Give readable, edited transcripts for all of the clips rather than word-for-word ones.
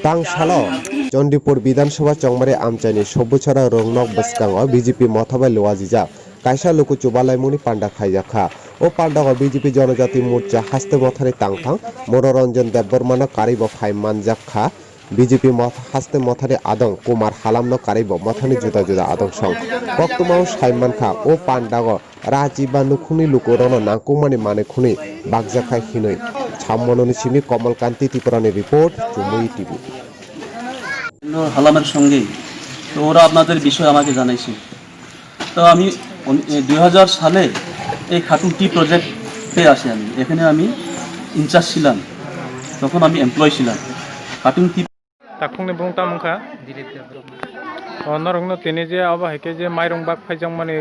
Tangshalo Chondipur Bidansabha Chongmare Amchaini Sobbuchara Rongnok Bwskango BJP Mothabai Lowajijak Kaisa Luku Chubalaimuni Panda Khaijakha O Pandago BJP Jonojati Morcha Haste Mothari Tangthang Mororanjan Debbormano Karibo Phai Manjakha BJP Haste Mothari Adong Kumar Halamno Karibo Mothani Juda Juda Adong Song Boktumao Saimankha O Pandago Rajiba Nukhuni Lukurono Nangkukmani Manekhuni Bakjakha Hinoi Chammononi Simi Komalkanti Tiporani Report Chumui TV হালামের সঙ্গে তো ওরা আপনাদের বিষয় আমাকে জানাইছে তো আমি 2000 সালে এই খাটুন টি প্রজেক্টে আসি আমি এখানে আমি ইনচার্জ ছিলাম তখন আমি এমপ্লয় ছিলাম খাটুন টি তাকফুংনি বুংতা মুখা নরংনো তিনি যে আবাহাইকে যে মাইরং বাক ফাইজাং মানে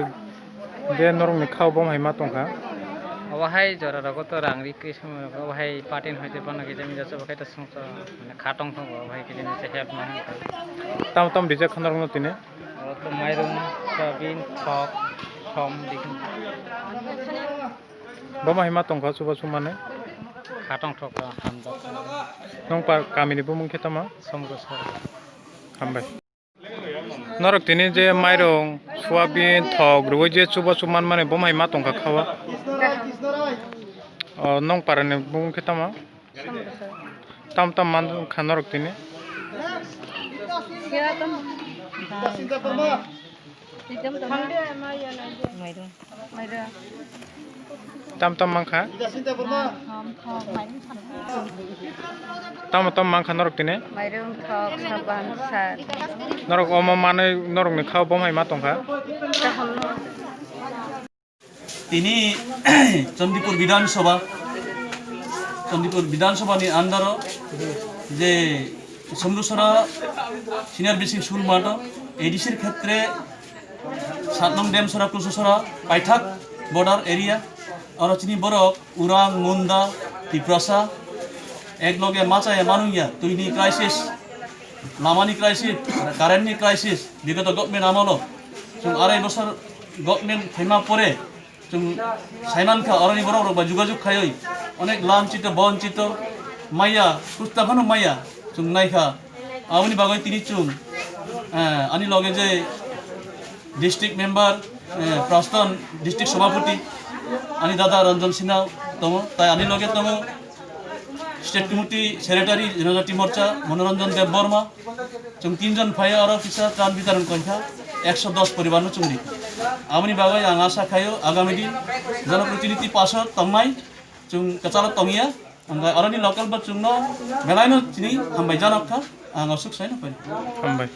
যে নরংনি খাও বম হাইমা তংখা অবহাই জরা রগত রাংরি কৃষ্ণ অবহাই পাটিন হইতে পানা কে জামি যাচ্ছে বখাইতা সংস মানে খাটং থং অবহাই কে জামি সে হেপ মানে তাম তাম বিজে খনরংনো তিনি তো মাইরং সাবিন থক থম দিকিন বম হাইমা তংখা সুবা সুমানে খাটং থক হামদা নং পার কামিনি বুমুং খেতামা সমগসর হামবাই নরক তিনি যে মাইরং সোয়াবিন থক রুই যে সুবা সুমান মানে বম হাইমা তংখা খাওয়া nong parane bung kitama tam tam man khanorok tini tam tam man kha tam man khanorok tini norok oma mane norok ni khao bom hai ma tongkha তিনি চন্দিপুর বিধানসভানি আন্ডার যে সমরুসরা সিনিয়র বেসিক স্কুল মাঠ এডিসির ক্ষেত্রে 7 নং ডেমসরা কুসুসরা পাইথাক border area আর চিনি বরক উরাং মুন্দা ত্রিপ্রাসা একলগে মাচায় মানুইয়া তৈরি crisis লামানি crisis কারেন্টনি crisis বিগত গভর্নমেন্ট আমল আড়াই বছর গভর্নমেন্ট থেমা পরে সাইমানখা অরণি বড় বা যোগাযোগ খাই অনেক লাঞ্ছিত বঞ্চিত মাইয়া কুস্তাখানো মাইয়া চুং নাইখা আমনি বাগৈ তিনি চুং আনি লগে যে ডিস্ট্রিক্ট মেম্বার প্রস্তান ডিস্ট্রিক্ট সভাপতি আনি দাদা রঞ্জন সিনহা তম তাই আনি লগে তম স্টেট কমিটি সেক্রেটারি জনজাতি মোর্চা মনোরঞ্জন দেব বর্মা চুং 3 জন ফাইয়া আর অফিসার ত্রাণ বিতরণ কইখা 110 পরিবার চুংরি আমনি বাগৈ আং আশা খাইও আগামী দিন জনপ্রতিনিধি পাশত তংমাই চুং কাচালত তংিয়া আঙ্গাই অরনি লোকাল বা চুংনো বেলাইনো চিনি হামবাই জানকখা আং অসুক সাইনো পাই হামবাই